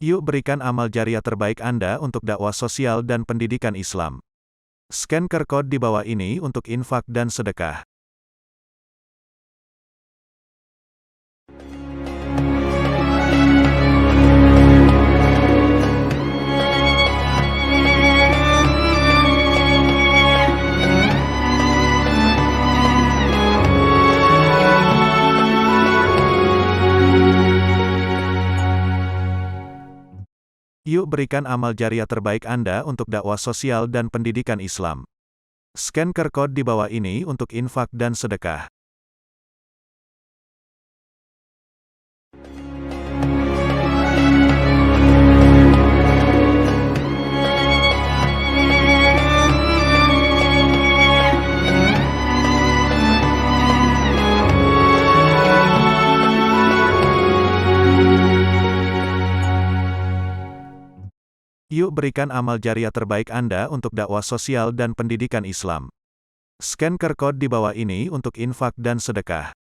Yuk berikan amal jariah terbaik Anda untuk dakwah sosial dan pendidikan Islam. Scan QR Code di bawah ini untuk infak dan sedekah. Yuk berikan amal jariah terbaik Anda untuk dakwah sosial dan pendidikan Islam. Scan QR Code di bawah ini untuk infak dan sedekah. Yuk berikan amal jariah terbaik Anda untuk dakwah sosial dan pendidikan Islam. Scan QR Code di bawah ini untuk infak dan sedekah.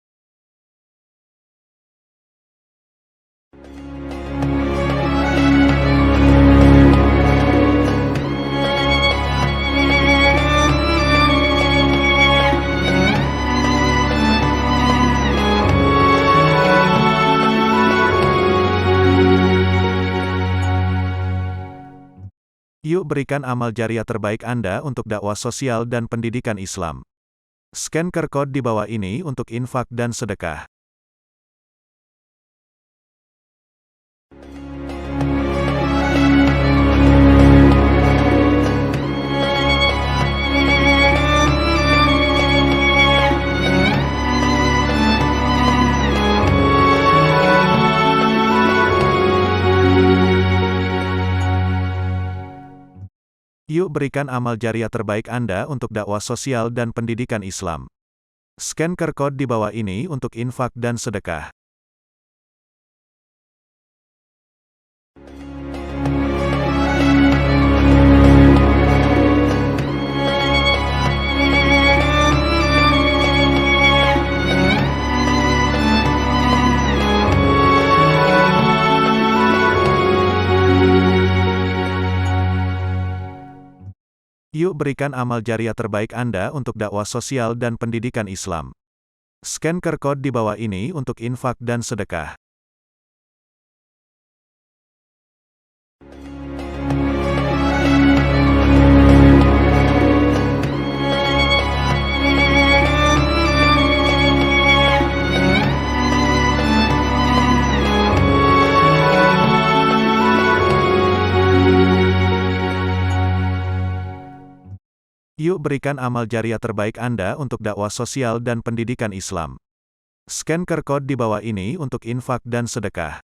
Yuk berikan amal jariah terbaik Anda untuk dakwah sosial dan pendidikan Islam. Scan QR Code di bawah ini untuk infak dan sedekah. Yuk berikan amal jariah terbaik Anda untuk dakwah sosial dan pendidikan Islam. Scan QR Code di bawah ini untuk infak dan sedekah. Yuk berikan amal jariah terbaik Anda untuk dakwah sosial dan pendidikan Islam. Scan QR Code di bawah ini untuk infak dan sedekah. Yuk berikan amal jariah terbaik Anda untuk dakwah sosial dan pendidikan Islam. Scan QR Code di bawah ini untuk infak dan sedekah.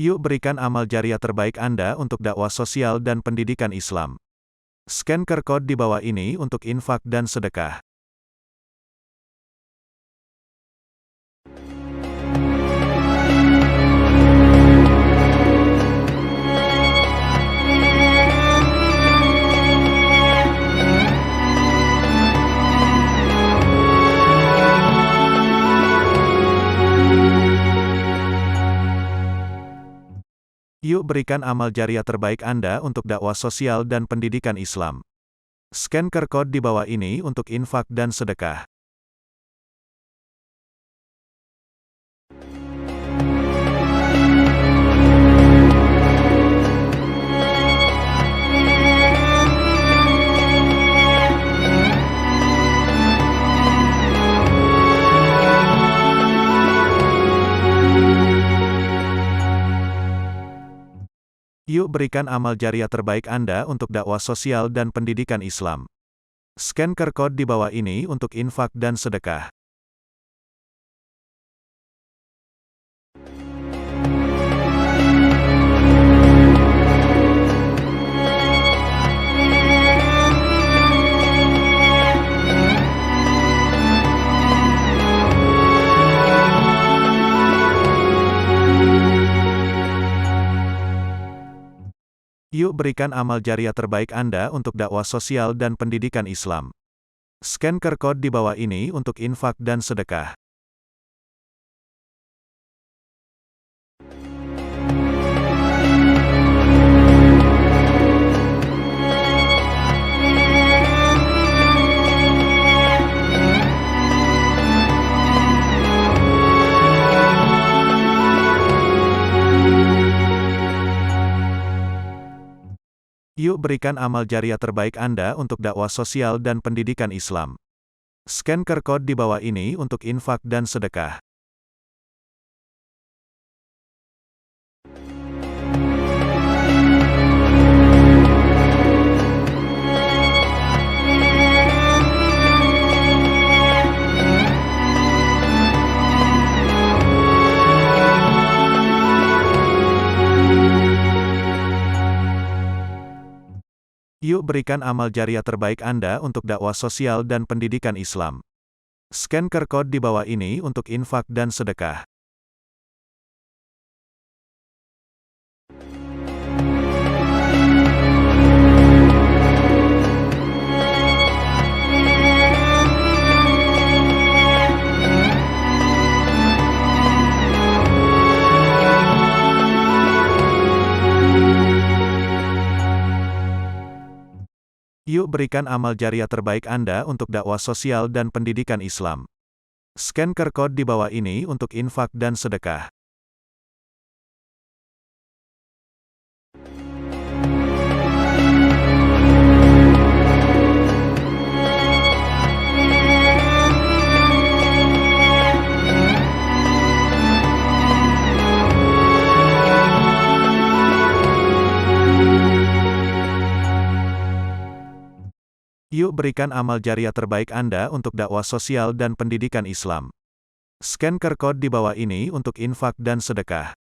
Yuk berikan amal jariah terbaik Anda untuk dakwah sosial dan pendidikan Islam. Scan QR Code di bawah ini untuk infak dan sedekah. Yuk berikan amal jariah terbaik Anda untuk dakwah sosial dan pendidikan Islam. Scan QR Code di bawah ini untuk infak dan sedekah. Yuk berikan amal jariah terbaik Anda untuk dakwah sosial dan pendidikan Islam. Scan QR Code di bawah ini untuk infak dan sedekah. Yuk berikan amal jariah terbaik Anda untuk dakwah sosial dan pendidikan Islam. Scan QR Code di bawah ini untuk infak dan sedekah. Yuk berikan amal jariah terbaik Anda untuk dakwah sosial dan pendidikan Islam. Scan QR Code di bawah ini untuk infak dan sedekah. Yuk berikan amal jariah terbaik Anda untuk dakwah sosial dan pendidikan Islam. Scan QR Code di bawah ini untuk infak dan sedekah. Yuk berikan amal jariah terbaik Anda untuk dakwah sosial dan pendidikan Islam. Scan QR Code di bawah ini untuk infak dan sedekah. Yuk berikan amal jariah terbaik Anda untuk dakwah sosial dan pendidikan Islam. Scan QR Code di bawah ini untuk infak dan sedekah.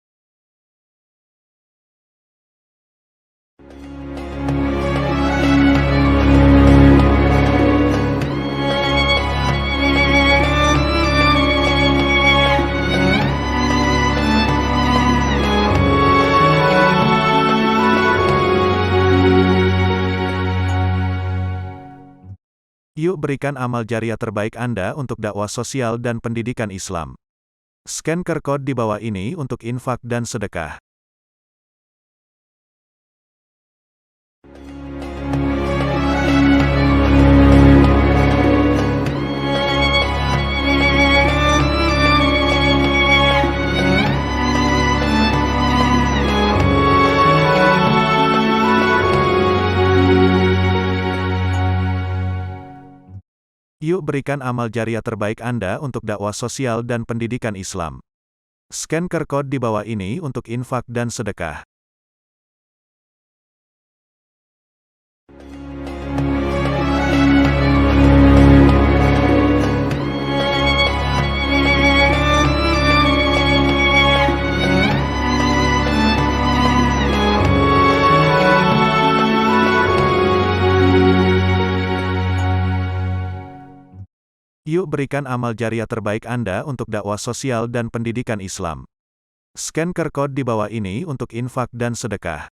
Yuk berikan amal jariah terbaik Anda untuk dakwah sosial dan pendidikan Islam. Scan QR Code di bawah ini untuk infak dan sedekah. Yuk berikan amal jariah terbaik Anda untuk dakwah sosial dan pendidikan Islam. Scan QR Code di bawah ini untuk infak dan sedekah. Yuk berikan amal jariah terbaik Anda untuk dakwah sosial dan pendidikan Islam. Scan QR Code di bawah ini untuk infak dan sedekah.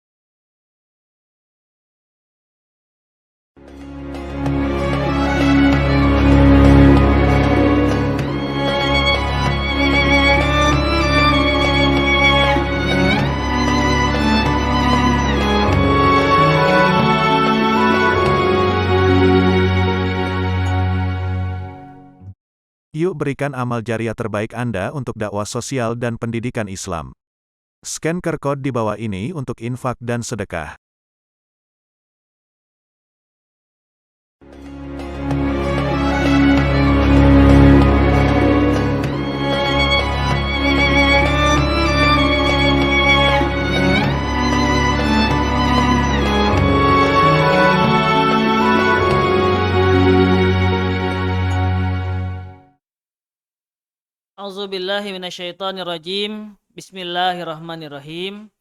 Yuk berikan amal jariah terbaik Anda untuk dakwah sosial dan pendidikan Islam. Scan QR Code di bawah ini untuk infak dan sedekah. A'udzubillahi minasyaitonirrajim. Bismillahirrahmanirrahim.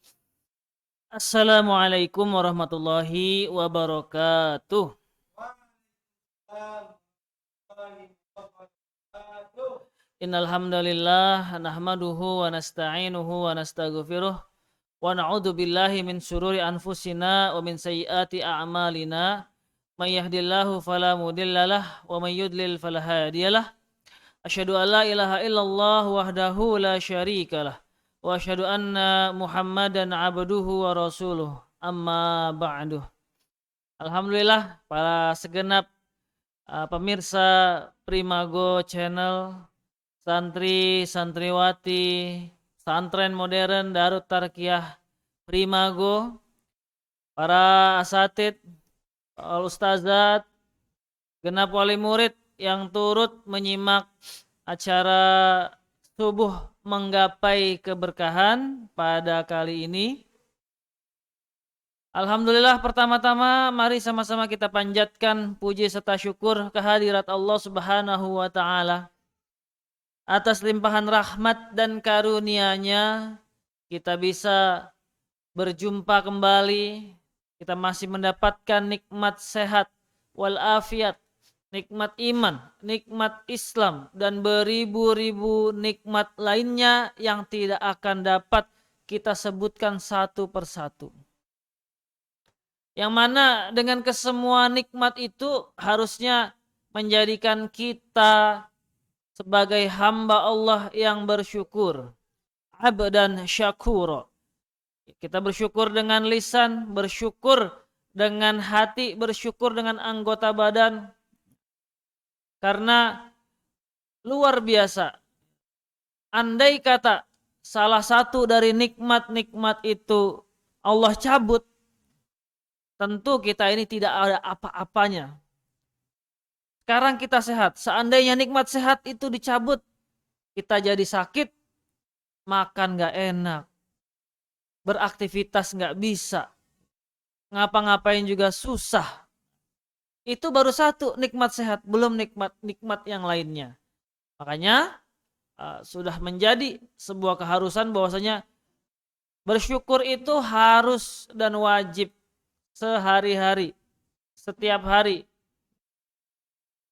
Assalamualaikum warahmatullahi wabarakatuh. Innal hamdalillah nahmaduhu wa nasta'inuhu wa nastaghfiruh wa na'udzu billahi min syururi anfusina wa min sayyiati a'malina. May yahdihillahu fala mudhillalah wa may yudlil fala hadiyalah. Asyhadu an la ilaha illallah wahdahu la syarikalah wa asyhadu anna Muhammadan abduhu wa rasuluh. Amma ba'du. Alhamdulillah para segenap pemirsa Primago Channel, santri, santriwati, santren modern Darut Tarkiyah Primago, para asatid, ustazat, genap wali murid yang turut menyimak acara subuh menggapai keberkahan pada kali ini. Alhamdulillah, pertama-tama mari sama-sama kita panjatkan puji serta syukur kehadirat Allah Subhanahu wa taala. Atas limpahan rahmat dan karunia-Nya kita bisa berjumpa kembali. Kita masih mendapatkan nikmat sehat wal afiat, nikmat iman, nikmat Islam, dan beribu-ribu nikmat lainnya yang tidak akan dapat kita sebutkan satu persatu. Yang mana dengan kesemua nikmat itu harusnya menjadikan kita sebagai hamba Allah yang bersyukur. Abdan syakura. Kita bersyukur dengan lisan, bersyukur dengan hati, bersyukur dengan anggota badan. Karena luar biasa. Andai kata salah satu dari nikmat-nikmat itu Allah cabut, tentu kita ini tidak ada apa-apanya. Sekarang kita sehat. Seandainya nikmat sehat itu dicabut, kita jadi sakit, makan gak enak, beraktivitas gak bisa, ngapa-ngapain juga susah. Itu baru satu nikmat sehat, belum nikmat yang lainnya. Makanya sudah menjadi sebuah keharusan bahwasanya bersyukur itu harus dan wajib sehari-hari, setiap hari.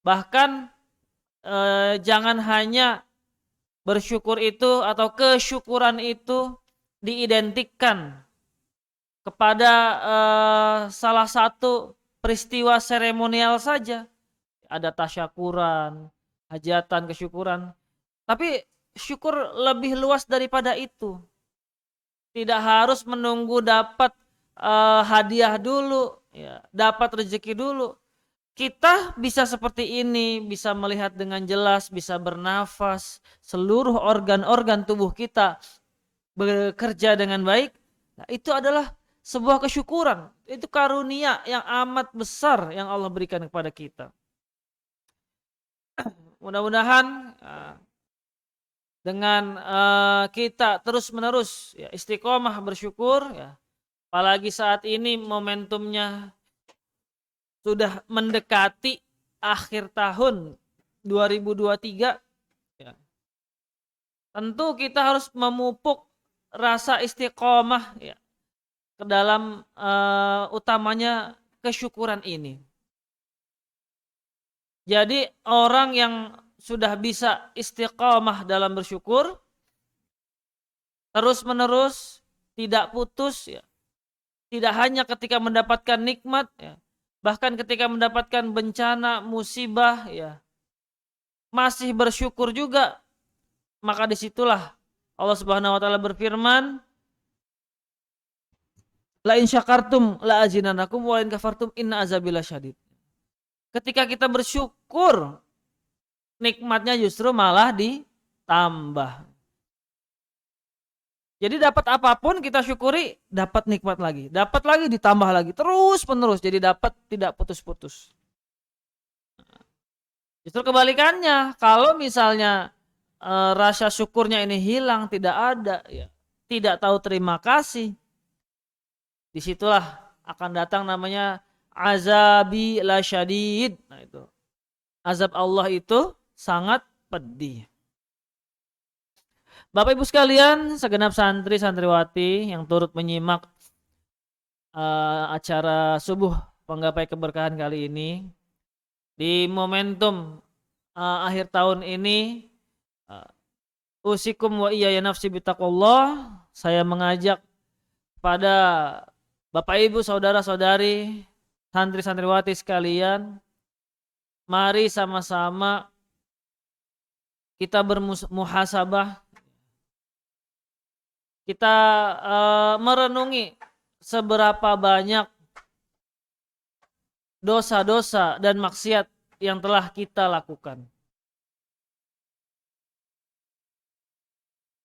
Bahkan jangan hanya bersyukur itu atau kesyukuran itu diidentikan kepada salah satu peristiwa seremonial saja. Ada tasyakuran, hajatan, kesyukuran. Tapi syukur lebih luas daripada itu. Tidak harus menunggu dapat hadiah dulu, ya, dapat rezeki dulu. Kita bisa seperti ini, bisa melihat dengan jelas, bisa bernafas, seluruh organ-organ tubuh kita bekerja dengan baik. Nah, itu adalah sebuah kesyukuran. Itu karunia yang amat besar yang Allah berikan kepada kita. Mudah-mudahan dengan kita terus-menerus ya, istiqomah bersyukur, ya, apalagi saat ini momentumnya sudah mendekati akhir tahun 2023, ya. Tentu kita harus memupuk rasa istiqomah, ya, ke dalam utamanya kesyukuran ini. Jadi orang yang sudah bisa istiqomah dalam bersyukur, terus-menerus, tidak putus, ya. Tidak hanya ketika mendapatkan nikmat, ya, bahkan ketika mendapatkan bencana, musibah, ya, masih bersyukur juga. Maka disitulah Allah Subhanahu wa taala berfirman, la in syakartum la azinanakum wa in kafartum inna azabi lasyadid. Ketika kita bersyukur, nikmatnya justru malah ditambah. Jadi dapat apapun kita syukuri, dapat nikmat lagi, dapat lagi, ditambah lagi, terus menerus. Jadi dapat tidak putus-putus. Justru kebalikannya, kalau misalnya rasa syukurnya ini hilang, tidak ada, ya, tidak tahu terima kasih, disitulah akan datang namanya azabi lasyadid. Nah, itu azab Allah itu sangat pedih. Bapak Ibu sekalian, segenap santri santriwati yang turut menyimak acara subuh penggapai keberkahan kali ini, di momentum akhir tahun ini, usikum wa iyaya nafsi bittaqullah, saya mengajak kepada Bapak Ibu, saudara-saudari, santri-santriwati sekalian, mari sama-sama kita bermuhasabah, kita merenungi seberapa banyak dosa-dosa dan maksiat yang telah kita lakukan.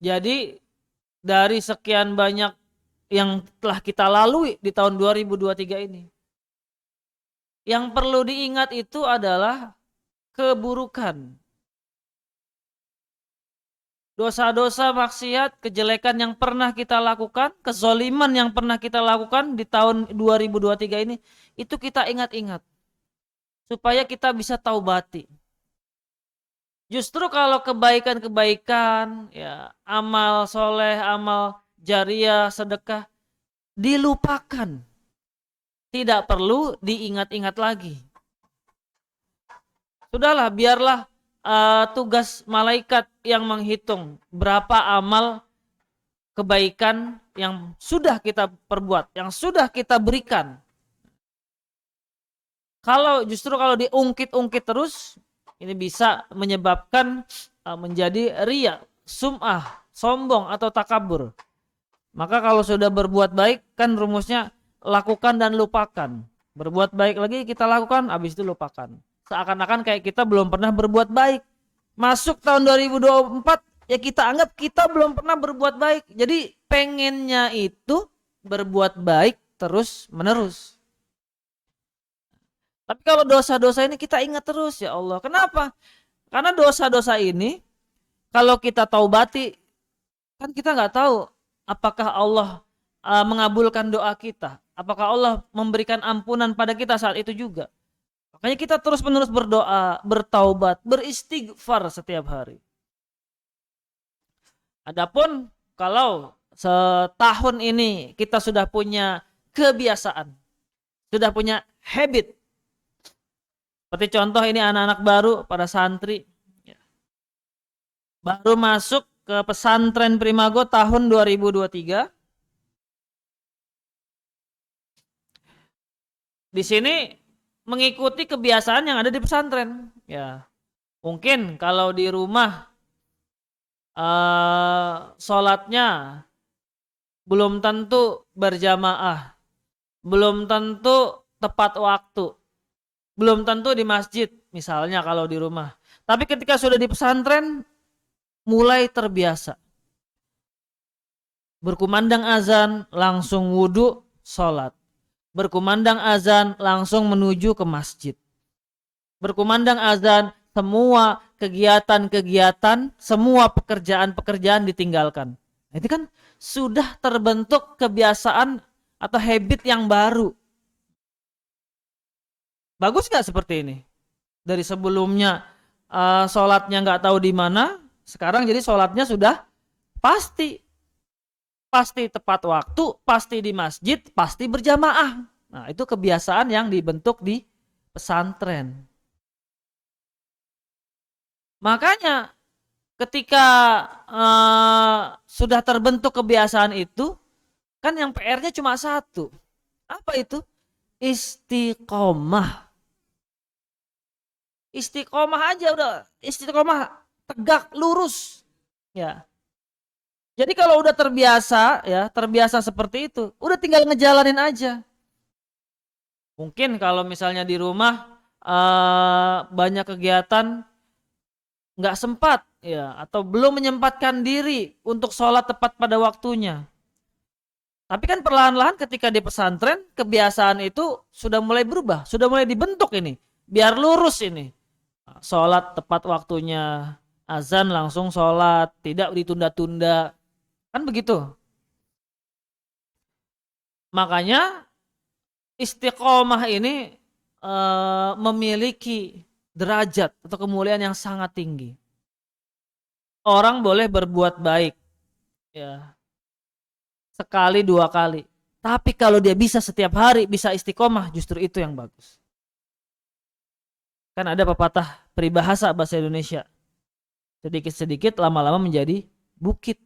Jadi dari sekian banyak yang telah kita lalui di tahun 2023 ini, yang perlu diingat itu adalah keburukan. Dosa-dosa, maksiat, kejelekan yang pernah kita lakukan, kezaliman yang pernah kita lakukan di tahun 2023 ini, itu kita ingat-ingat. Supaya kita bisa taubati. Justru kalau kebaikan-kebaikan, ya, amal soleh, amal jariah, sedekah, dilupakan. Tidak perlu diingat-ingat lagi. Sudahlah, biarlah tugas malaikat yang menghitung berapa amal kebaikan yang sudah kita perbuat, yang sudah kita berikan. Justru kalau diungkit-ungkit terus, ini bisa menyebabkan menjadi riya, sum'ah, sombong atau takabur. Maka kalau sudah berbuat baik, kan rumusnya lakukan dan lupakan. Berbuat baik lagi kita lakukan, habis itu lupakan. Seakan-akan kayak kita belum pernah berbuat baik. Masuk tahun 2024, ya kita anggap kita belum pernah berbuat baik. Jadi pengennya itu berbuat baik terus menerus. Tapi kalau dosa-dosa ini kita ingat terus, ya Allah. Kenapa? Karena dosa-dosa ini kalau kita taubati, kan kita nggak tahu apakah Allah mengabulkan doa kita. Apakah Allah memberikan ampunan pada kita saat itu juga. Makanya kita terus-menerus berdoa, bertaubat, beristighfar setiap hari. Adapun kalau setahun ini kita sudah punya kebiasaan, sudah punya habit. Seperti contoh ini anak-anak baru pada santri. Baru masuk ke pesantren Primago tahun 2023. Di sini mengikuti kebiasaan yang ada di pesantren. Ya, mungkin kalau di rumah sholatnya belum tentu berjamaah, belum tentu tepat waktu, belum tentu di masjid misalnya kalau di rumah. Tapi ketika sudah di pesantren mulai terbiasa. Berkumandang azan langsung wudhu sholat. Berkumandang azan langsung menuju ke masjid. Berkumandang azan semua kegiatan-kegiatan, semua pekerjaan-pekerjaan ditinggalkan. Itu kan sudah terbentuk kebiasaan atau habit yang baru. Bagus gak seperti ini? Dari sebelumnya sholatnya gak tahu di mana, sekarang jadi sholatnya sudah pasti tepat waktu, pasti di masjid, pasti berjamaah. Nah, itu kebiasaan yang dibentuk di pesantren. Makanya ketika sudah terbentuk kebiasaan itu, kan yang PR-nya cuma satu. Apa itu? Istiqomah. Istiqomah aja udah, istiqomah tegak lurus. Ya. Jadi kalau udah terbiasa seperti itu, udah tinggal ngejalanin aja. Mungkin kalau misalnya di rumah banyak kegiatan nggak sempat ya, atau belum menyempatkan diri untuk sholat tepat pada waktunya. Tapi kan perlahan-lahan ketika di pesantren kebiasaan itu sudah mulai berubah, sudah mulai dibentuk ini, biar lurus ini. Sholat tepat waktunya, azan langsung sholat, tidak ditunda-tunda. Kan begitu. Makanya istiqomah ini memiliki derajat atau kemuliaan yang sangat tinggi. Orang boleh berbuat baik ya, sekali dua kali. Tapi kalau dia bisa setiap hari, bisa istiqomah, justru itu yang bagus. Kan ada pepatah peribahasa bahasa Indonesia. Sedikit-sedikit lama-lama menjadi bukit.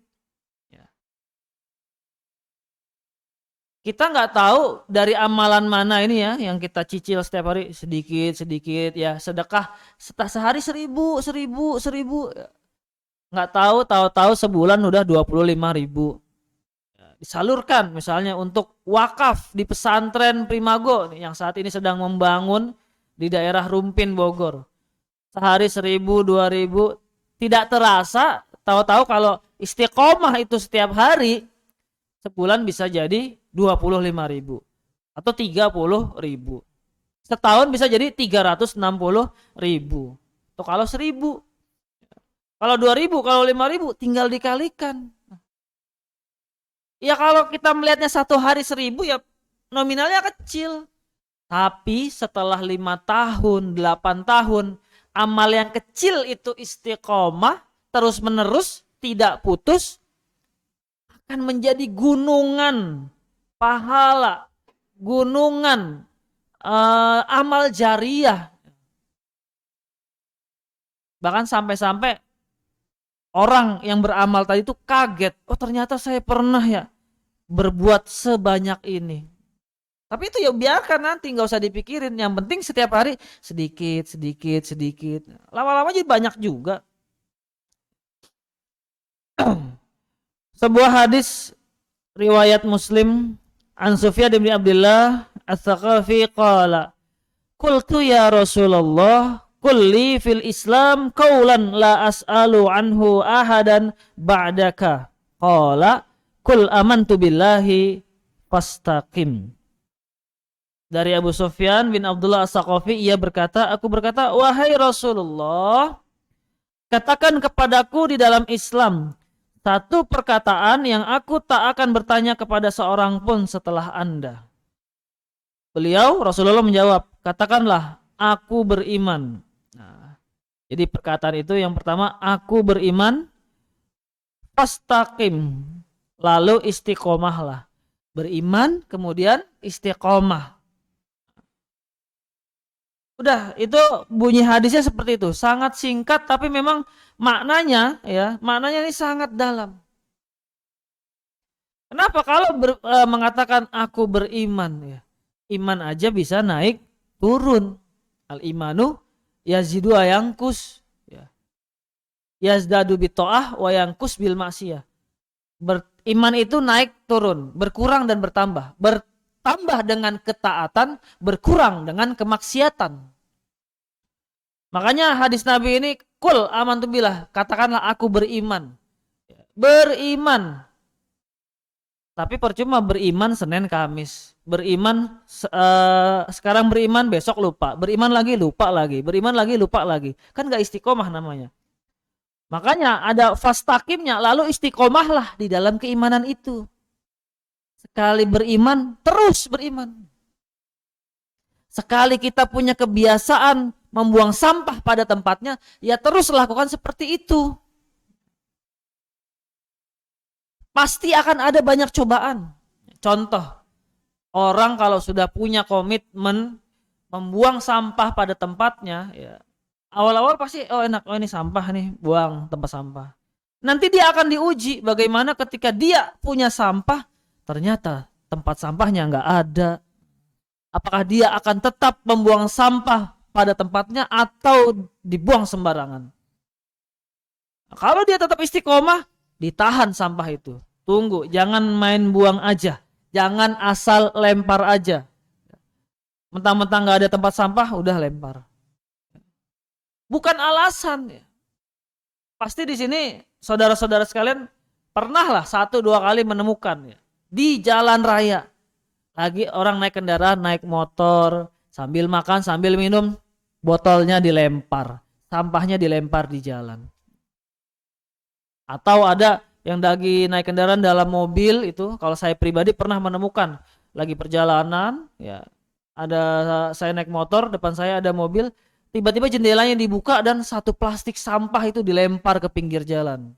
Kita nggak tahu dari amalan mana ini ya yang kita cicil setiap hari sedikit-sedikit ya, sedekah sehari 1.000, 1.000, 1.000, nggak tahu sebulan udah 25.000. Disalurkan misalnya untuk wakaf di pesantren Primago nih, yang saat ini sedang membangun di daerah Rumpin Bogor. Sehari 1.000, 2.000, tidak terasa, tahu-tahu kalau istiqomah itu setiap hari, sebulan bisa jadi 25.000 atau 30.000. Setahun bisa jadi 360.000. Tuh kalau 1.000, kalau 2.000, kalau 5.000 tinggal dikalikan. Ya kalau kita melihatnya satu hari 1.000 ya nominalnya kecil. Tapi setelah 5 tahun, 8 tahun, amal yang kecil itu istiqomah, terus menerus, tidak putus, akan menjadi gunungan pahala, gunungan amal jariah. Bahkan sampai-sampai orang yang beramal tadi itu kaget. Oh ternyata saya pernah ya berbuat sebanyak ini. Tapi itu ya biarkan, nanti nggak usah dipikirin. Yang penting setiap hari sedikit, sedikit, sedikit. Lama-lama jadi banyak juga. Sebuah hadis riwayat Muslim, an Sufyan bin Abdullah Ats-Tsaqafi qala, qultu ya Rasulullah, kulli fil Islam qaulan la as'alu anhu ahadan ba'daka. Qala, kul amantu billahi fastaqim. Dari Abu Sufyan bin Abdullah Ats-Tsaqafi, ia berkata, aku berkata, wahai Rasulullah, katakan kepadaku di dalam Islam satu perkataan yang aku tak akan bertanya kepada seorang pun setelah Anda. Beliau, Rasulullah menjawab, katakanlah, aku beriman. Nah, jadi perkataan itu yang pertama, aku beriman, fastaqim, lalu istiqomahlah. Beriman, kemudian istiqomah. Udah, itu bunyi hadisnya seperti itu. Sangat singkat tapi memang maknanya ini sangat dalam. Kenapa? Kalau mengatakan aku beriman ya. Iman aja bisa naik turun. Al-imanu yazidu wa yanqus ya. Yazdadu bita'ah wa yanqus bil maksiyah. Beriman itu naik turun, berkurang dan bertambah. Bertambah dengan ketaatan, berkurang dengan kemaksiatan. Makanya hadis Nabi ini, kul amantu billah, katakanlah aku beriman. Beriman. Tapi percuma beriman Senin Kamis. Beriman sekarang beriman, besok lupa. Beriman lagi, lupa lagi. Beriman lagi, lupa lagi. Kan gak istiqomah namanya. Makanya ada fastaqimnya, lalu istiqomahlah di dalam keimanan itu. Sekali beriman, terus beriman. Sekali kita punya kebiasaan membuang sampah pada tempatnya, ya terus lakukan seperti itu. Pasti akan ada banyak cobaan. Contoh, orang kalau sudah punya komitmen membuang sampah pada tempatnya, ya awal-awal pasti enak, ini sampah nih, buang tempat sampah. Nanti dia akan diuji bagaimana ketika dia punya sampah, ternyata tempat sampahnya nggak ada. Apakah dia akan tetap membuang sampah pada tempatnya atau dibuang sembarangan? Kalau dia tetap istiqomah, ditahan sampah itu. Tunggu, jangan main buang aja. Jangan asal lempar aja. Mentang-mentang gak ada tempat sampah, udah lempar. Bukan alasan. Pasti di sini saudara-saudara sekalian pernahlah 1-2 kali menemukan di jalan raya. Lagi orang naik kendaraan, naik motor, sambil makan, sambil minum, botolnya dilempar, sampahnya dilempar di jalan. Atau ada yang lagi naik kendaraan dalam mobil itu, kalau saya pribadi pernah menemukan lagi perjalanan, ya ada saya naik motor, depan saya ada mobil, tiba-tiba jendelanya dibuka dan satu plastik sampah itu dilempar ke pinggir jalan.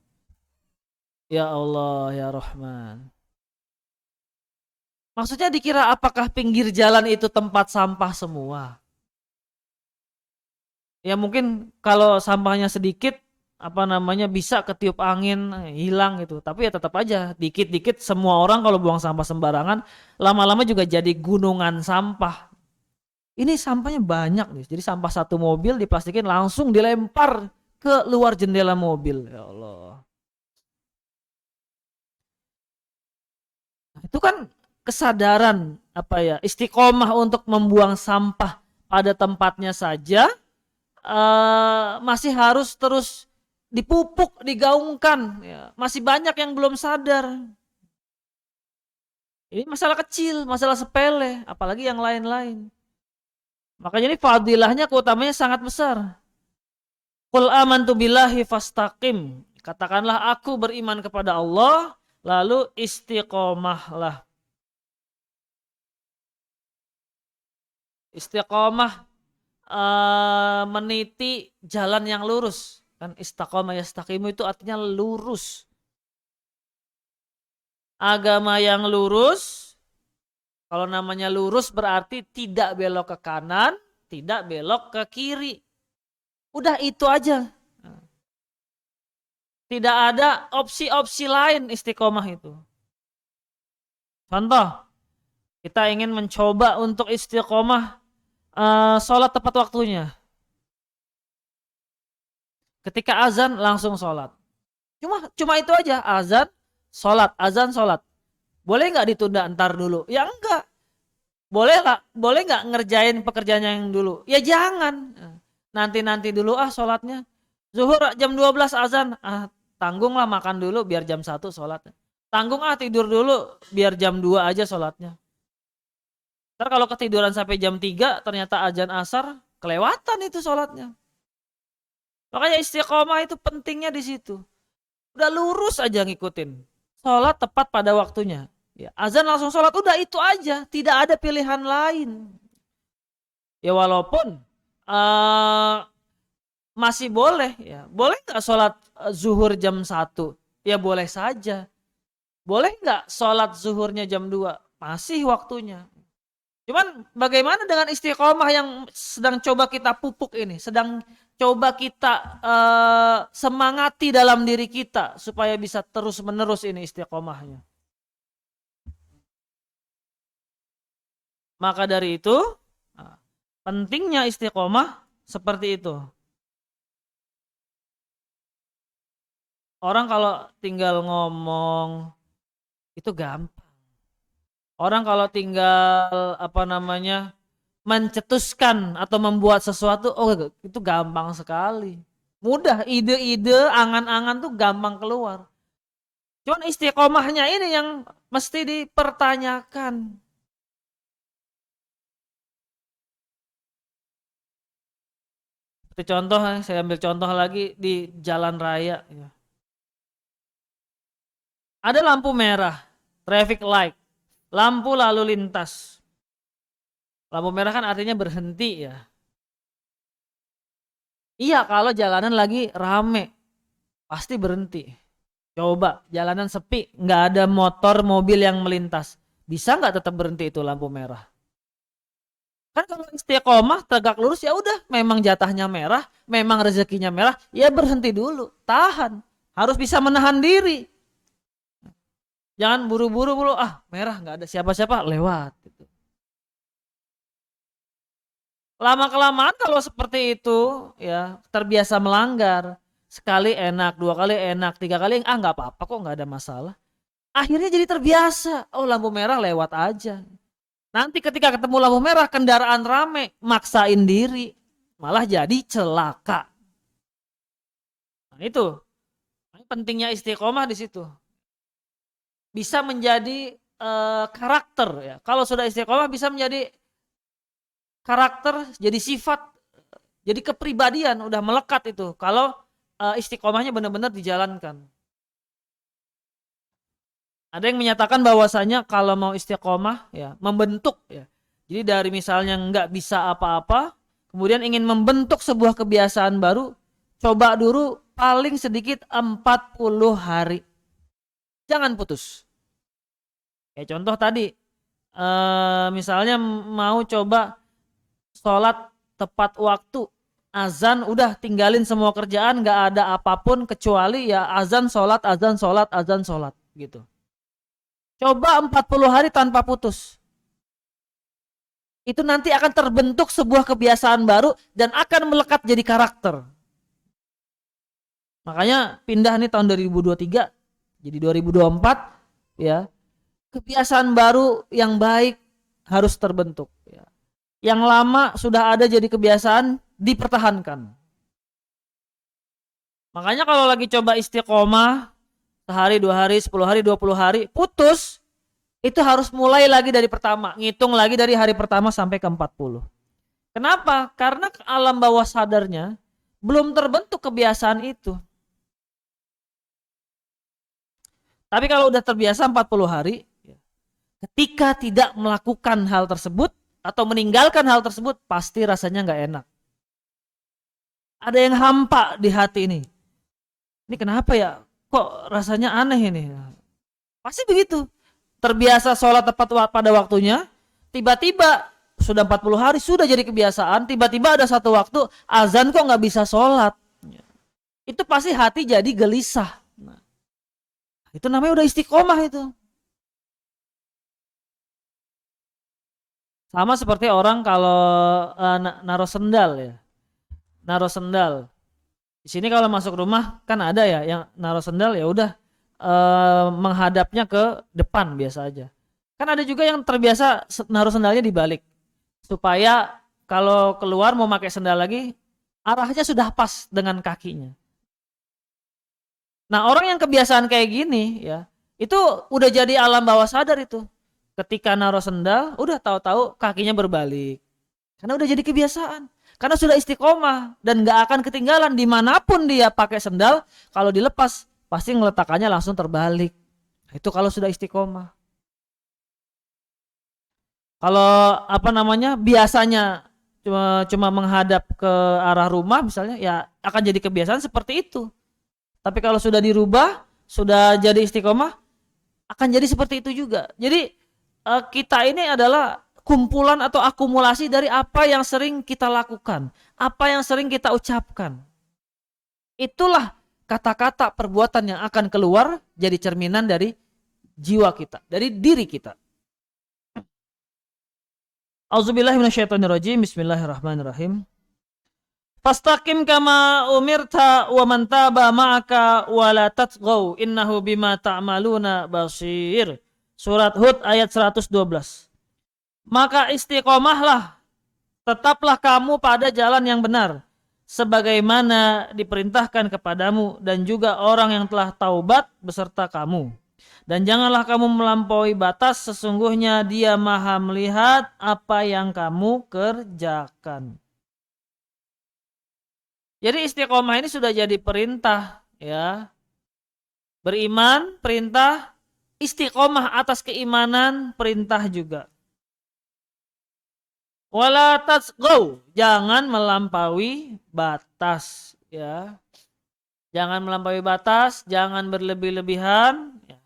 Ya Allah, ya Rahman. Maksudnya dikira apakah pinggir jalan itu tempat sampah semua? Ya mungkin kalau sampahnya sedikit, bisa ketiup angin, hilang gitu. Tapi ya tetap aja dikit-dikit semua orang kalau buang sampah sembarangan, lama-lama juga jadi gunungan sampah. Ini sampahnya banyak nih. Jadi sampah satu mobil diplastikin langsung dilempar ke luar jendela mobil. Ya Allah. Itu kan kesadaran istiqomah untuk membuang sampah pada tempatnya saja masih harus terus dipupuk, digaungkan ya. Masih banyak yang belum sadar. Ini masalah kecil, masalah sepele, apalagi yang lain-lain. Makanya ini fadilahnya, keutamanya sangat besar. Qul amantu billahi fastaqim. Katakanlah aku beriman kepada Allah, lalu istiqomahlah. Istiqomah meniti jalan yang lurus. Kan istiqomah yastaqimu itu artinya lurus. Agama yang lurus, kalau namanya lurus berarti tidak belok ke kanan, tidak belok ke kiri. Udah itu aja. Tidak ada opsi-opsi lain istiqomah itu. Contoh, kita ingin mencoba untuk istiqomah sholat tepat waktunya. Ketika azan langsung sholat. Cuma itu aja, azan, sholat. Boleh nggak ditunda ntar dulu? Ya enggak. Boleh nggak ngerjain pekerjaan yang dulu? Ya jangan. Nanti dulu sholatnya. Zuhur jam 12 azan. Tanggunglah makan dulu biar jam 1 sholat. Tanggung tidur dulu biar jam 2 aja sholatnya. Ntar kalau ketiduran sampai jam 3 ternyata azan asar, kelewatan itu sholatnya. Makanya istiqomah itu pentingnya di situ. Udah lurus aja ngikutin. Sholat tepat pada waktunya. Ya, azan langsung sholat, udah itu aja. Tidak ada pilihan lain. Ya walaupun masih boleh ya. Boleh nggak sholat zuhur jam 1? Ya boleh saja. Boleh nggak sholat zuhurnya jam 2? Masih waktunya. Cuman bagaimana dengan istiqomah yang sedang coba kita pupuk ini, sedang coba kita semangati dalam diri kita supaya bisa terus menerus ini istiqomahnya. Maka dari itu pentingnya istiqomah seperti itu. Orang kalau tinggal ngomong itu gampang. Orang kalau tinggal mencetuskan atau membuat sesuatu, itu gampang sekali. Mudah, ide-ide, angan-angan tuh gampang keluar. Cuman istiqomahnya ini yang mesti dipertanyakan. Seperti contoh, saya ambil contoh lagi di jalan raya. Ada lampu merah, traffic light, lampu lalu lintas. Lampu merah kan artinya berhenti ya. Iya, kalau jalanan lagi rame, pasti berhenti. Coba jalanan sepi, nggak ada motor, mobil yang melintas. Bisa nggak tetap berhenti itu lampu merah? Kan kalau istiqomah tegak lurus ya udah, memang jatahnya merah, memang rezekinya merah, ya berhenti dulu, tahan. Harus bisa menahan diri. Jangan buru-buru merah nggak ada siapa-siapa lewat. Gitu. Lama-kelamaan kalau seperti itu ya terbiasa melanggar. Sekali enak, 2 kali enak, 3 kali nggak apa-apa kok, nggak ada masalah. Akhirnya jadi terbiasa. Lampu merah lewat aja. Nanti ketika ketemu lampu merah kendaraan rame, maksain diri, malah jadi celaka. Nah itu pentingnya istiqomah di situ. Bisa menjadi karakter ya. Kalau sudah istiqomah bisa menjadi karakter, jadi sifat, jadi kepribadian, udah melekat itu. Kalau istiqomahnya benar-benar dijalankan. Ada yang menyatakan bahwasanya kalau mau istiqomah ya membentuk ya. Jadi dari misalnya nggak bisa apa-apa, kemudian ingin membentuk sebuah kebiasaan baru, coba dulu paling sedikit 40 hari. Jangan putus. Kayak contoh tadi, misalnya mau coba sholat tepat waktu azan udah tinggalin semua kerjaan, nggak ada apapun kecuali ya azan sholat, azan sholat, azan sholat gitu. Coba 40 hari tanpa putus. Itu nanti akan terbentuk sebuah kebiasaan baru dan akan melekat jadi karakter. Makanya pindah nih tahun 2023 jadi 2024 ya. Kebiasaan baru yang baik harus terbentuk ya. Yang lama sudah ada jadi kebiasaan dipertahankan. Makanya kalau lagi coba istiqomah sehari, 2 hari, 10 hari, 20 hari, putus, itu harus mulai lagi dari pertama, ngitung lagi dari hari pertama sampai ke 40. Kenapa? Karena alam bawah sadarnya belum terbentuk kebiasaan itu. Tapi kalau udah terbiasa 40 hari, ketika tidak melakukan hal tersebut atau meninggalkan hal tersebut, pasti rasanya nggak enak. Ada yang hampa di hati ini. Ini kenapa ya? Kok rasanya aneh ini? Pasti begitu. Terbiasa sholat tepat pada waktunya, tiba-tiba sudah 40 hari, sudah jadi kebiasaan, tiba-tiba ada satu waktu, azan kok nggak bisa sholat. Itu pasti hati jadi gelisah. Nah, itu namanya udah istiqomah itu. Sama seperti orang kalau naruh sendal ya. Naruh sendal. Di sini kalau masuk rumah kan ada ya yang naruh sendal ya udah menghadapnya ke depan biasa aja. Kan ada juga yang terbiasa naruh sendalnya dibalik. Supaya kalau keluar mau pakai sendal lagi arahnya sudah pas dengan kakinya. Nah, orang yang kebiasaan kayak gini ya, itu udah jadi alam bawah sadar itu. Ketika naruh sendal, udah tahu-tahu kakinya berbalik. Karena udah jadi kebiasaan. Karena sudah istiqomah dan gak akan ketinggalan dimanapun dia pakai sendal, kalau dilepas pasti ngeletakannya langsung terbalik. Itu kalau sudah istiqomah. Kalau biasanya cuma menghadap ke arah rumah misalnya, ya akan jadi kebiasaan seperti itu. Tapi kalau sudah dirubah, sudah jadi istiqomah, akan jadi seperti itu juga. Jadi kita ini adalah kumpulan atau akumulasi dari apa yang sering kita lakukan, apa yang sering kita ucapkan. Itulah kata-kata perbuatan yang akan keluar jadi cerminan dari jiwa kita, dari diri kita. Auzubillahi minasyaitonirrajim. Bismillahirrahmanirrahim. Fastaqim kama umirta wa man taba ma'aka wa la tatghaw innahu bima ta'maluna basir. Surat Hud ayat 112. Maka istiqomahlah, tetaplah kamu pada jalan yang benar, sebagaimana diperintahkan kepadamu dan juga orang yang telah taubat beserta kamu. Dan janganlah kamu melampaui batas, sesungguhnya Dia Maha melihat apa yang kamu kerjakan. Jadi istiqomah ini sudah jadi perintah ya. Beriman, perintah. Istiqomah atas keimanan, perintah juga. Wala tasghaw, jangan melampaui batas ya. Jangan melampaui batas, jangan berlebih-lebihan ya.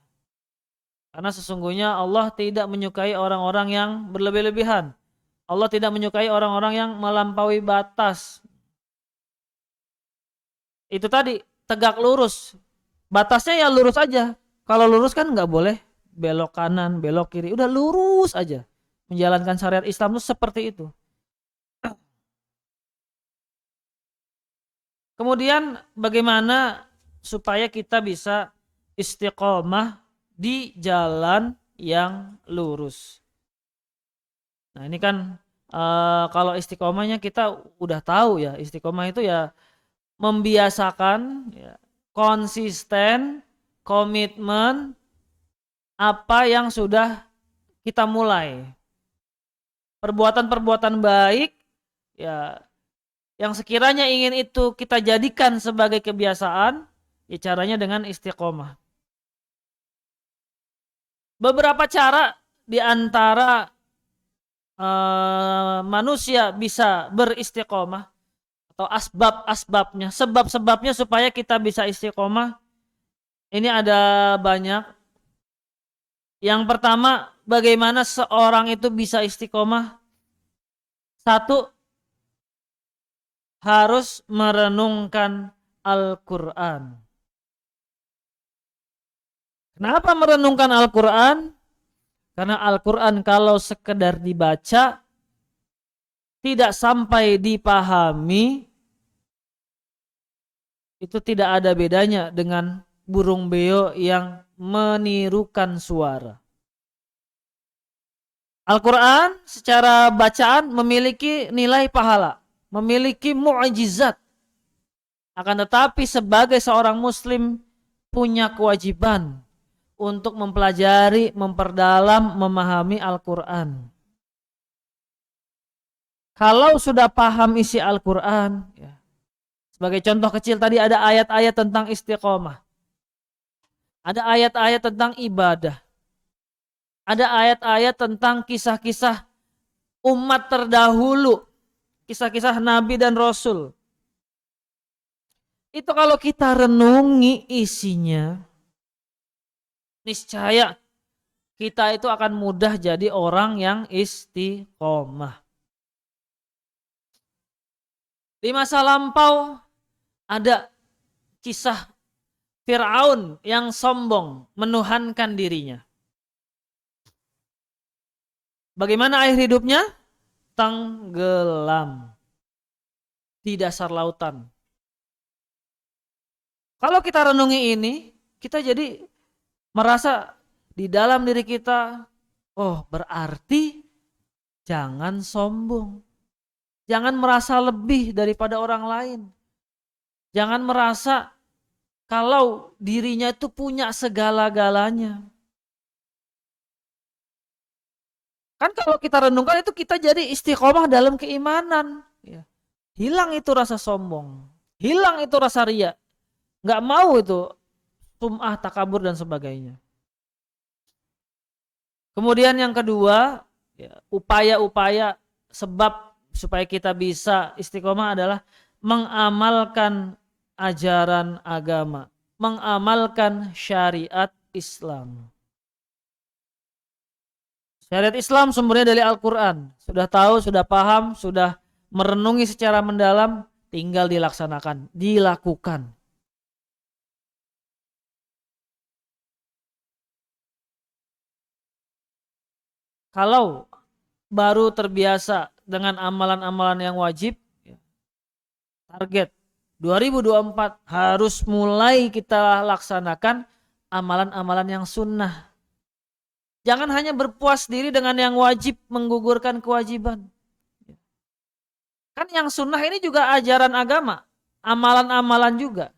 Karena sesungguhnya Allah tidak menyukai orang-orang yang berlebih-lebihan. Allah tidak menyukai orang-orang yang melampaui batas. Itu tadi, tegak lurus. Batasnya ya lurus aja. Kalau lurus kan nggak boleh belok kanan, belok kiri. Udah lurus aja. Menjalankan syariat Islam itu seperti itu. Kemudian bagaimana supaya kita bisa istiqomah di jalan yang lurus. Nah ini kan kalau istiqomahnya kita udah tahu ya. Istiqomah itu ya membiasakan, ya, konsisten, komitmen apa yang sudah kita mulai. Perbuatan-perbuatan baik ya yang sekiranya ingin itu kita jadikan sebagai kebiasaan, ya caranya dengan istiqomah. Beberapa cara di antara manusia bisa beristiqomah atau asbab-asbabnya, sebab-sebabnya supaya kita bisa istiqomah. Ini ada banyak. Yang pertama, bagaimana seorang itu bisa istiqomah? Satu, harus merenungkan Al-Quran. Kenapa merenungkan Al-Quran? Karena Al-Quran kalau sekedar dibaca, tidak sampai dipahami, itu tidak ada bedanya dengan burung beo yang menirukan suara. Al-Quran secara bacaan memiliki nilai pahala, memiliki mu'jizat. Akan tetapi sebagai seorang muslim punya kewajiban untuk mempelajari, memperdalam, memahami Al-Quran. Kalau sudah paham isi Al-Quran, ya, sebagai contoh kecil tadi ada ayat-ayat tentang istiqomah. Ada ayat-ayat tentang ibadah. Ada ayat-ayat tentang kisah-kisah umat terdahulu. Kisah-kisah Nabi dan Rasul. Itu kalau kita renungi isinya, niscaya kita itu akan mudah jadi orang yang istiqomah. Di masa lampau ada kisah Fir'aun yang sombong, menuhankan dirinya. Bagaimana akhir hidupnya? Tenggelam di dasar lautan. Kalau kita renungi ini, kita jadi merasa di dalam diri kita, oh berarti jangan sombong. Jangan merasa lebih daripada orang lain. Jangan merasa kalau dirinya itu punya segala-galanya. Kan kalau kita renungkan itu kita jadi istiqomah dalam keimanan. Hilang itu rasa sombong. Hilang itu rasa riya. Nggak mau itu sum'ah, takabur dan sebagainya. Kemudian yang kedua, upaya-upaya sebab supaya kita bisa istiqomah adalah mengamalkan ajaran agama, mengamalkan syariat Islam. Syariat Islam sumbernya dari Al-Quran. Sudah tahu, sudah paham, sudah merenungi secara mendalam, tinggal dilaksanakan, dilakukan. Kalau baru terbiasa dengan amalan-amalan yang wajib, target 2024 harus mulai kita laksanakan amalan-amalan yang sunnah. Jangan hanya berpuas diri dengan yang wajib, menggugurkan kewajiban. Kan yang sunnah ini juga ajaran agama, amalan-amalan juga.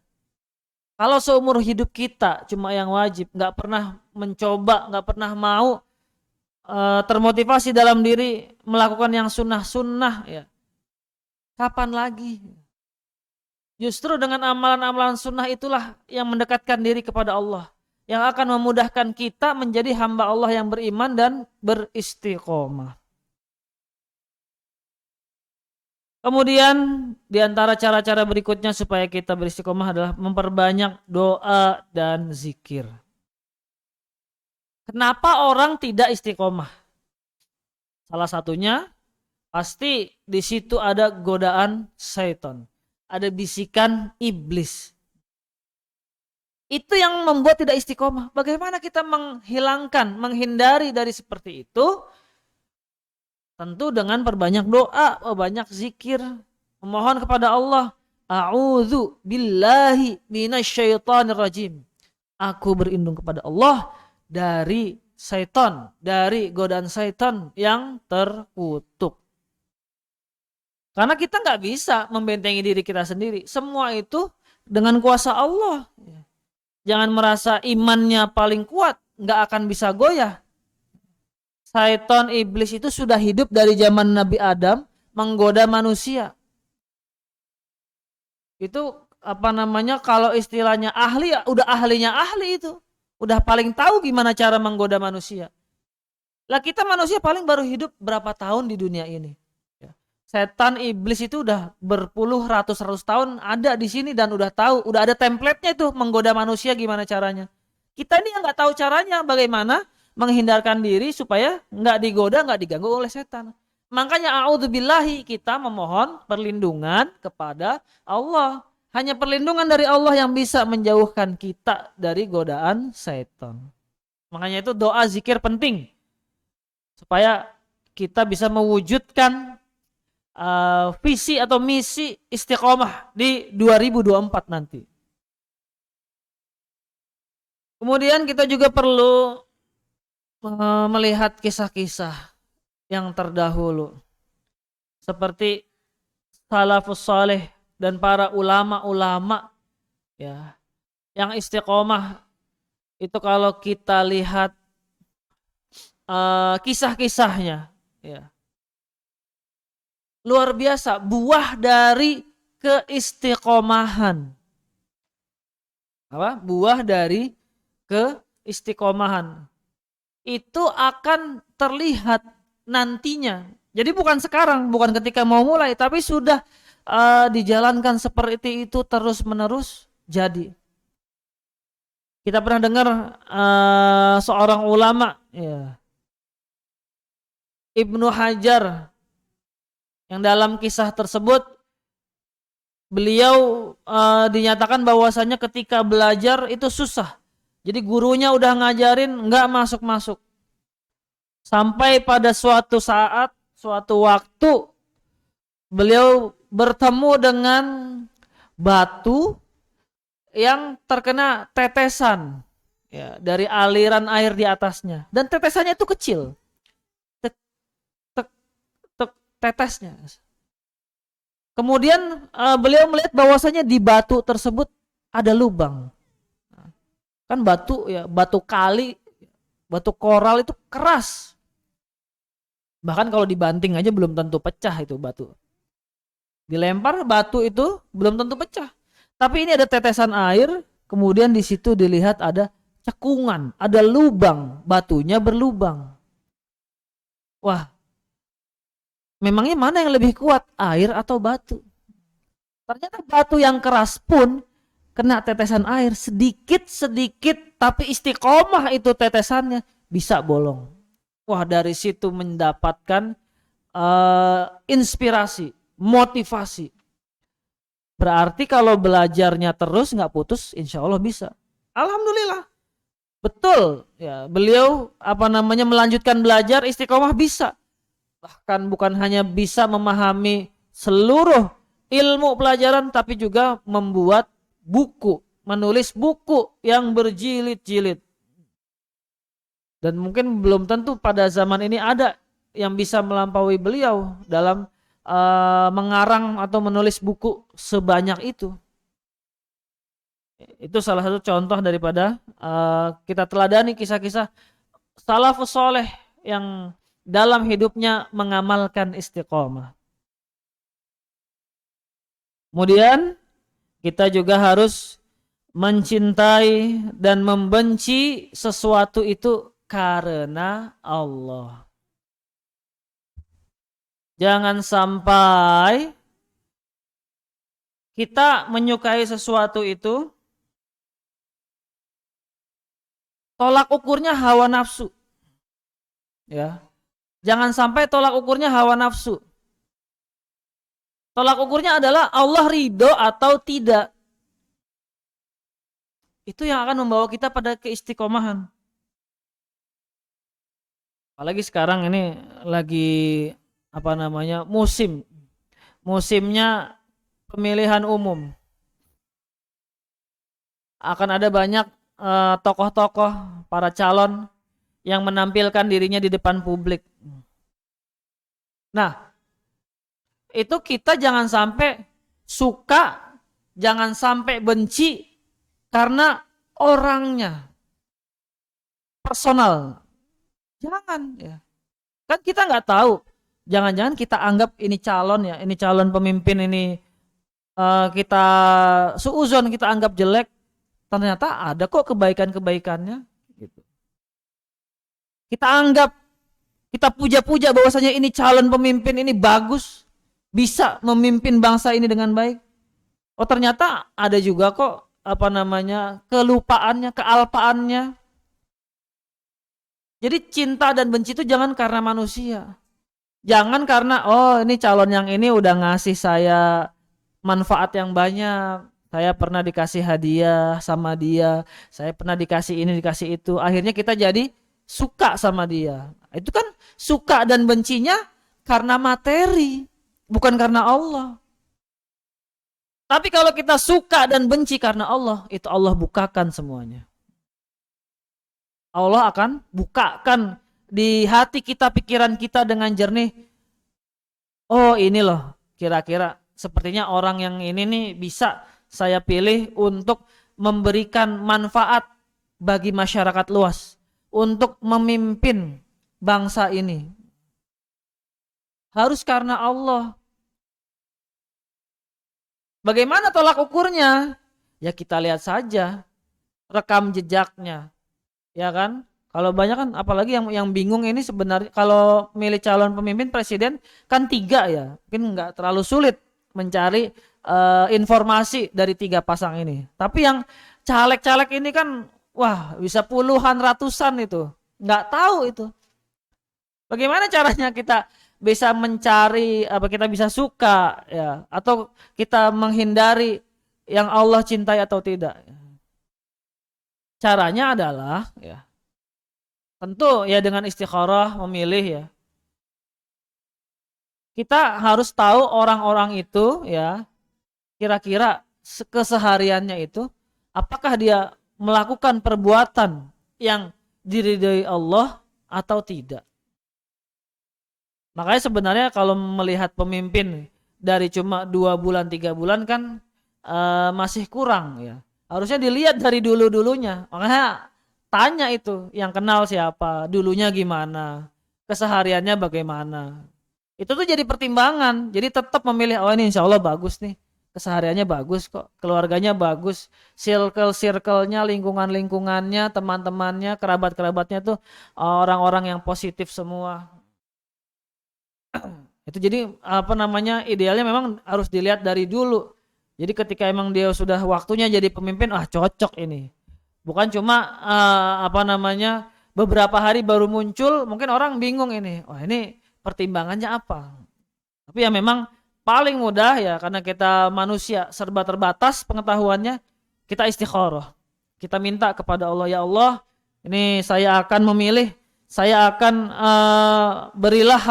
Kalau seumur hidup kita cuma yang wajib, nggak pernah mencoba, nggak pernah mau termotivasi dalam diri melakukan yang sunnah-sunnah, ya kapan lagi? Justru dengan amalan-amalan sunnah itulah yang mendekatkan diri kepada Allah, yang akan memudahkan kita menjadi hamba Allah yang beriman dan beristiqomah. Kemudian di antara cara-cara berikutnya supaya kita beristiqomah adalah memperbanyak doa dan zikir. Kenapa orang tidak istiqomah? Salah satunya pasti di situ ada godaan syaitan, ada bisikan iblis. Itu yang membuat tidak istiqomah. Bagaimana kita menghilangkan, menghindari dari seperti itu? Tentu dengan perbanyak doa, banyak zikir, memohon kepada Allah. A'udzu billahi minasyaitonir rajim. Aku berlindung kepada Allah dari syaitan, dari godaan syaitan yang terkutuk. Karena kita nggak bisa membentengi diri kita sendiri. Semua itu dengan kuasa Allah. Jangan merasa imannya paling kuat, nggak akan bisa goyah. Syaitan iblis itu sudah hidup dari zaman Nabi Adam, menggoda manusia. Itu kalau istilahnya ahli, udah ahlinya ahli itu. Udah paling tahu gimana cara menggoda manusia. Lah kita manusia paling baru hidup berapa tahun di dunia ini. Setan iblis itu udah berpuluh ratus tahun ada di sini dan udah tahu, udah ada template-nya itu menggoda manusia gimana caranya. Kita ini yang nggak tahu caranya bagaimana menghindarkan diri supaya nggak digoda, nggak diganggu oleh setan. Makanya a'udzubillahi, kita memohon perlindungan kepada Allah. Hanya perlindungan dari Allah yang bisa menjauhkan kita dari godaan setan. Makanya itu doa zikir penting supaya kita bisa mewujudkan visi atau misi istiqomah di 2024 nanti. Kemudian kita juga perlu melihat kisah-kisah yang terdahulu seperti salafus saleh dan para ulama-ulama ya yang istiqomah. Itu kalau kita lihat kisah-kisahnya ya, luar biasa, buah dari keistiqomahan. Buah dari keistiqomahan itu akan terlihat nantinya. Jadi bukan sekarang, bukan ketika mau mulai, tapi sudah dijalankan seperti itu terus-menerus jadi. Kita pernah dengar seorang ulama ya, Ibnu Hajar, yang dalam kisah tersebut beliau dinyatakan bahwasanya ketika belajar itu susah. Jadi gurunya udah ngajarin nggak masuk-masuk. Sampai pada suatu saat, suatu waktu beliau bertemu dengan batu yang terkena tetesan ya, dari aliran air di atasnya. Dan tetesannya itu kecil. Tetesnya. Kemudian beliau melihat bahwasanya di batu tersebut ada lubang. Kan batu ya, batu kali, batu koral itu keras. Bahkan kalau dibanting aja belum tentu pecah itu batu. Dilempar batu itu belum tentu pecah. Tapi ini ada tetesan air, kemudian di situ dilihat ada cekungan, ada lubang, batunya berlubang. Wah, memangnya mana yang lebih kuat, air atau batu? Ternyata batu yang keras pun kena tetesan air sedikit-sedikit, tapi istiqomah itu tetesannya bisa bolong. Wah, dari situ mendapatkan inspirasi, motivasi. Berarti kalau belajarnya terus nggak putus, insya Allah bisa. Alhamdulillah, betul ya. Beliau melanjutkan belajar, istiqomah bisa. Bahkan bukan hanya bisa memahami seluruh ilmu pelajaran, tapi juga membuat buku, menulis buku yang berjilid-jilid. Dan mungkin belum tentu pada zaman ini ada yang bisa melampaui beliau dalam mengarang atau menulis buku sebanyak itu. Itu salah satu contoh daripada kita teladani kisah-kisah salafus soleh yang dalam hidupnya mengamalkan istiqomah. Kemudian kita juga harus mencintai dan membenci sesuatu itu karena Allah. Jangan sampai kita menyukai sesuatu itu tolak ukurnya hawa nafsu. Ya. Jangan sampai tolak ukurnya hawa nafsu. Tolak ukurnya adalah Allah ridho atau tidak. Itu yang akan membawa kita pada keistiqomahan. Apalagi sekarang ini lagi musimnya pemilihan umum. Akan ada banyak tokoh-tokoh, para calon yang menampilkan dirinya di depan publik. Nah, itu kita jangan sampai suka, jangan sampai benci karena orangnya, personal. Jangan ya. Kan kita nggak tahu. Jangan-jangan kita anggap ini calon ya, ini calon pemimpin ini kita suuzon, kita anggap jelek. Ternyata ada kok kebaikan-kebaikannya. Gitu. Kita anggap, kita puja-puja bahwasanya ini calon pemimpin ini bagus, bisa memimpin bangsa ini dengan baik. Oh ternyata ada juga kok kelupaannya, kealpaannya. Jadi cinta dan benci itu jangan karena manusia. Jangan karena oh ini calon yang ini udah ngasih saya manfaat yang banyak. Saya pernah dikasih hadiah sama dia, saya pernah dikasih ini, dikasih itu. Akhirnya kita jadi suka sama dia. Itu kan suka dan bencinya karena materi, bukan karena Allah. Tapi kalau kita suka dan benci karena Allah, itu Allah bukakan semuanya. Allah akan bukakan di hati kita, pikiran kita dengan jernih. Oh ini loh, kira-kira sepertinya orang yang ini nih bisa saya pilih untuk memberikan manfaat bagi masyarakat luas, untuk memimpin bangsa ini. Harus karena Allah. Bagaimana tolak ukurnya? Ya kita lihat saja rekam jejaknya, ya kan? Kalau banyak kan, apalagi yang bingung ini sebenarnya kalau milih calon pemimpin presiden kan 3 ya, mungkin nggak terlalu sulit mencari informasi dari 3 pasang ini. Tapi yang caleg-caleg ini kan, wah bisa puluhan ratusan itu, nggak tahu itu. Bagaimana caranya kita bisa mencari apa kita bisa suka ya, atau kita menghindari yang Allah cintai atau tidak? Caranya adalah ya tentu ya dengan istikharah memilih ya. Kita harus tahu orang-orang itu ya kira-kira kesehariannya itu apakah dia melakukan perbuatan yang diridhoi Allah atau tidak. Makanya sebenarnya kalau melihat pemimpin dari cuma 2 bulan 3 bulan kan masih kurang ya. Harusnya dilihat dari dulu-dulunya. Makanya tanya itu yang kenal siapa, dulunya gimana, kesehariannya bagaimana. Itu tuh jadi pertimbangan. Jadi tetap memilih oh ini insya Allah bagus nih. Kesehariannya bagus kok, keluarganya bagus, circle-circle-nya, lingkungan-lingkungannya, teman-temannya, kerabat-kerabatnya tuh orang-orang yang positif semua. Itu jadi apa namanya idealnya memang harus dilihat dari dulu. Jadi ketika emang dia sudah waktunya jadi pemimpin, cocok ini. Bukan cuma apa namanya beberapa hari baru muncul, mungkin orang bingung ini. Wah ini pertimbangannya apa? Tapi ya memang paling mudah ya karena kita manusia serba terbatas pengetahuannya, kita istikharah. Kita minta kepada Allah, ya Allah, ini saya akan memilih, saya akan berilah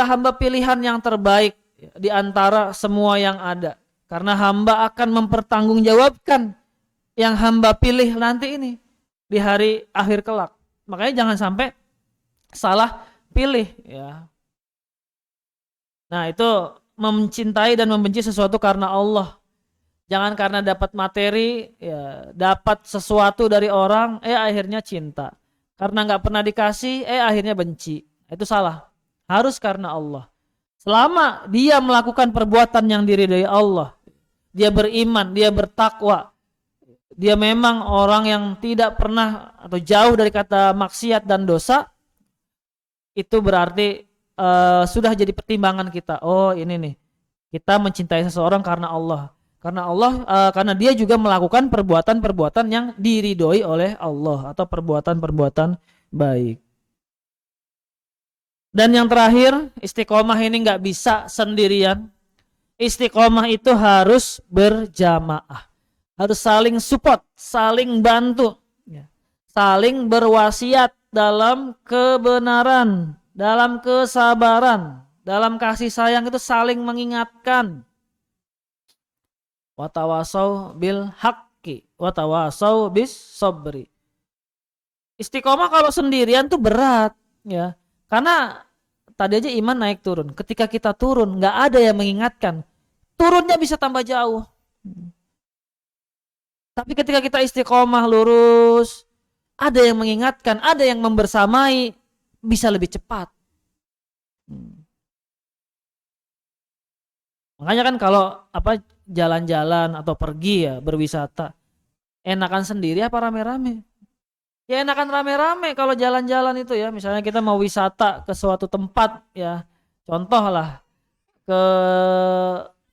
hamba pilihan yang terbaik di antara semua yang ada. Karena hamba akan mempertanggungjawabkan yang hamba pilih nanti ini di hari akhir kelak. Makanya jangan sampai salah pilih ya. Nah, itu mencintai dan membenci sesuatu karena Allah. Jangan karena dapat materi, ya, dapat sesuatu dari orang, akhirnya cinta. Karena nggak pernah dikasih, akhirnya benci. Itu salah. Harus karena Allah. Selama dia melakukan perbuatan yang diridhai Allah, dia beriman, dia bertakwa, dia memang orang yang tidak pernah atau jauh dari kata maksiat dan dosa, itu berarti sudah jadi pertimbangan kita. Oh ini nih, kita mencintai seseorang karena Allah. Karena Allah, karena dia juga melakukan perbuatan-perbuatan yang diridhoi oleh Allah atau perbuatan-perbuatan baik. Dan yang terakhir, istiqomah ini nggak bisa sendirian. Istiqomah itu harus berjamaah, harus saling support, saling bantu, saling berwasiat dalam kebenaran, dalam kesabaran, dalam kasih sayang itu saling mengingatkan. Watawasau bil haqqi, watawasau bis sabri. Istiqomah kalau sendirian tuh berat, ya. Karena tadi aja iman naik turun. Ketika kita turun, nggak ada yang mengingatkan. Turunnya bisa tambah jauh. Tapi ketika kita istiqomah lurus, ada yang mengingatkan, ada yang membersamai, bisa lebih cepat. Makanya kan kalau jalan-jalan atau pergi ya berwisata, enakan sendiri apa rame-rame? Ya enakan rame-rame kalau jalan-jalan itu ya. Misalnya kita mau wisata ke suatu tempat ya. Contoh lah ke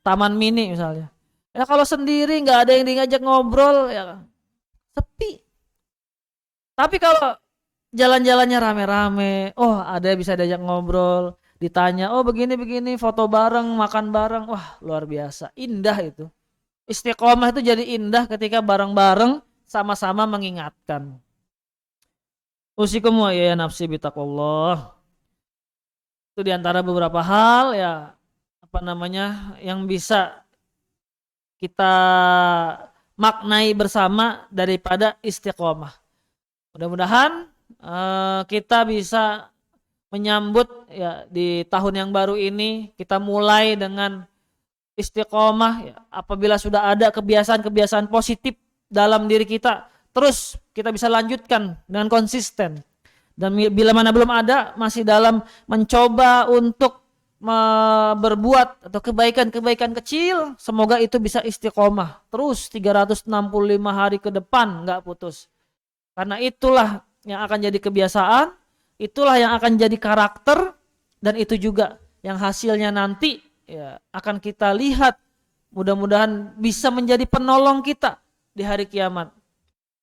Taman Mini misalnya. Ya kalau sendiri nggak ada yang diajak ngobrol ya sepi. Tapi kalau jalan-jalannya rame-rame. Oh, ada bisa diajak ngobrol, ditanya, "Oh, begini-begini, foto bareng, makan bareng." Wah, luar biasa. Indah itu. Istiqomah itu jadi indah ketika bareng-bareng sama-sama mengingatkan. Usikum wa ya nafsi bitaqullah. Itu diantara beberapa hal ya apa namanya yang bisa kita maknai bersama daripada istiqomah. Mudah-mudahan kita bisa menyambut ya di tahun yang baru ini kita mulai dengan istiqomah ya, apabila sudah ada kebiasaan-kebiasaan positif dalam diri kita terus kita bisa lanjutkan dengan konsisten dan bila mana belum ada masih dalam mencoba untuk berbuat atau kebaikan-kebaikan kecil semoga itu bisa istiqomah terus 365 hari ke depan nggak putus karena itulah yang akan jadi kebiasaan itulah yang akan jadi karakter dan itu juga yang hasilnya nanti ya, akan kita lihat mudah-mudahan bisa menjadi penolong kita di hari kiamat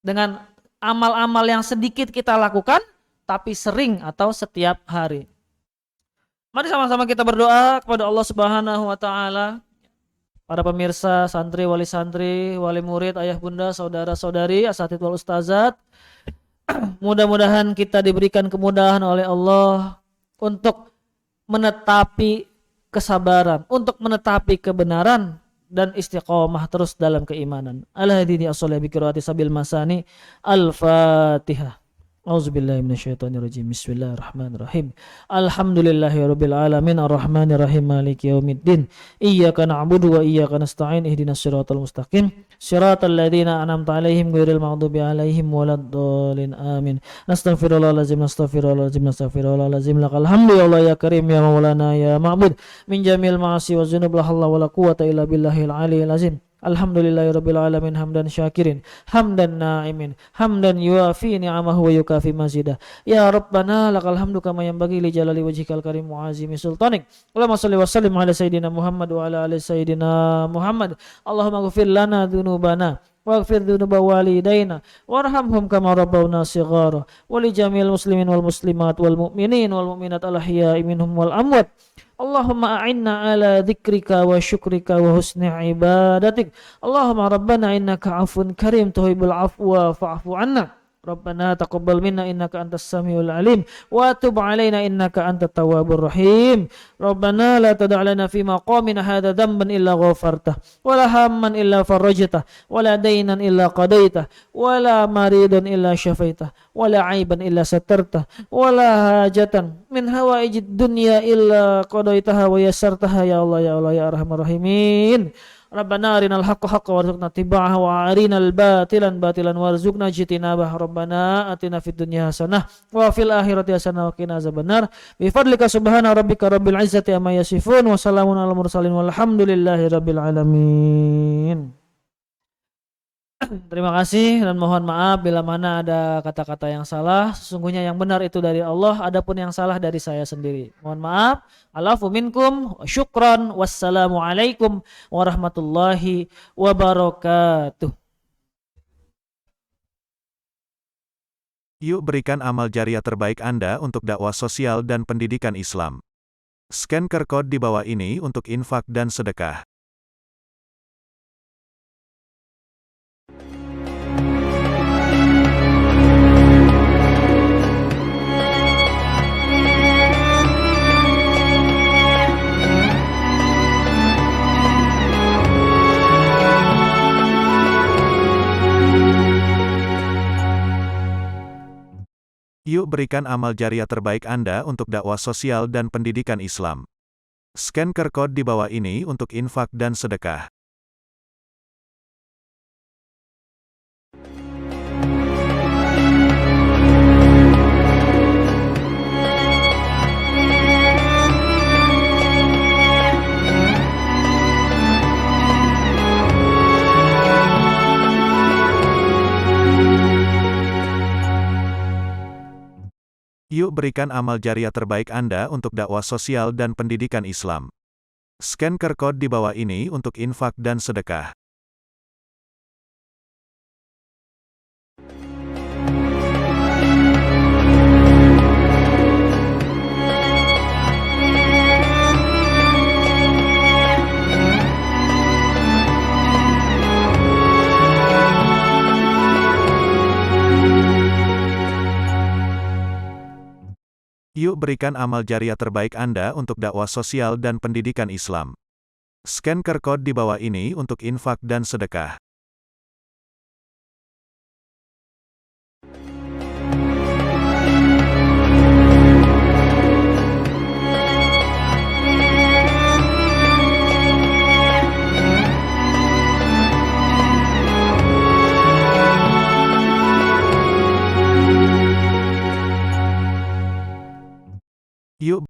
dengan amal-amal yang sedikit kita lakukan tapi sering atau setiap hari. Mari sama-sama kita berdoa kepada Allah Subhanahu wa taala. Para pemirsa, santri, wali murid, ayah bunda, saudara-saudari, asatidz wal ustazat, mudah-mudahan kita diberikan kemudahan oleh Allah untuk menetapi kesabaran, untuk menetapi kebenaran dan istiqomah terus dalam keimanan. Al-hadini as-salih bi qiraati sabil masani. Al-Fatihah. Auzubillahi minasyaitonirrajim. Bismillahirrahmanirrahim. Alhamdulillahirabbil alamin arrahmanirrahim maliki yaumiddin. Iyyaka na'budu wa iyyaka nasta'in ihdinas siratal mustaqim. Siratal ladzina an'amta 'alaihim ghairil maghdubi 'alaihim waladdallin. Amin. Nastaghfirullahalazim nastaghfirullahalazim lakal hamdu ya Allah ya karim ya maulana ya ma'bud min jamil ma'asi wa dzunub la haula wala quwwata illa billahil aliyyil azim. Alhamdulillahirabbil alamin hamdan syakirin hamdan na'imin hamdan yuafi ni'amahu wa yukafi mazidah. Ya Rabbana lakal hamdu kama yanbaghi li jalali wajhikal karim wa azimi sultanik. Allahumma shalli wa sallim ala sayyidina Muhammad wa ala ali sayyidina Muhammad. Allahumma ighfir lana dzunubana waghfir dzunuba walidaina warhamhum kama rabbawna shighara wa li jamil muslimin wal muslimat wal mu'minin wal mu'minat al ahya'i minhum wal amwat. Allahumma a'inna ala dzikrika wa syukrika wa husni ibadatik. Allahumma rabbana innaka 'afun karim tuhibbul 'afwa fa'fu 'anna. Rabbana taqabbal minna innaka antas samiul alim wa tub 'alaina innaka antat tawwabur rahim. Rabbana la tada' lana fi maqamina hadza dhanban illa ghafartah wa la hamman illa farajtah wa la daynan illa qadaitah wa la maridan illa syafaitah wa la 'aiban illa satartah wa la hajatan min hawaijid dunya illa qadaitaha wa yassartaha ya Allah ya arhamar rahimin. Rabbana arinal haqqa haqqan warzuqna tiba'ahu wa arinal batilan batilan warzuqna jitinabah. Rabbana atina fid dunya hasanah wa fil akhirati hasanah wa qina azabannar. Bi fadlika subhana rabbika rabbil izzati amma yasifun wa salamun alal mursalin walhamdulillahi rabbil alamin. Terima kasih dan mohon maaf bila mana ada kata-kata yang salah. Sesungguhnya yang benar itu dari Allah, adapun yang salah dari saya sendiri. Mohon maaf. Alafu minkum, syukran, wassalamualaikum warahmatullahi wabarakatuh. Yuk berikan amal jariah terbaik Anda untuk dakwah sosial dan pendidikan Islam. Scan QR Code di bawah ini untuk infak dan sedekah. Yuk berikan amal jariah terbaik Anda untuk dakwah sosial dan pendidikan Islam. Scan QR Code di bawah ini untuk infak dan sedekah. Yuk berikan amal jariah terbaik Anda untuk dakwah sosial dan pendidikan Islam. Scan QR Code di bawah ini untuk infak dan sedekah. Yuk berikan amal jariah terbaik Anda untuk dakwah sosial dan pendidikan Islam. Scan QR Code di bawah ini untuk infak dan sedekah.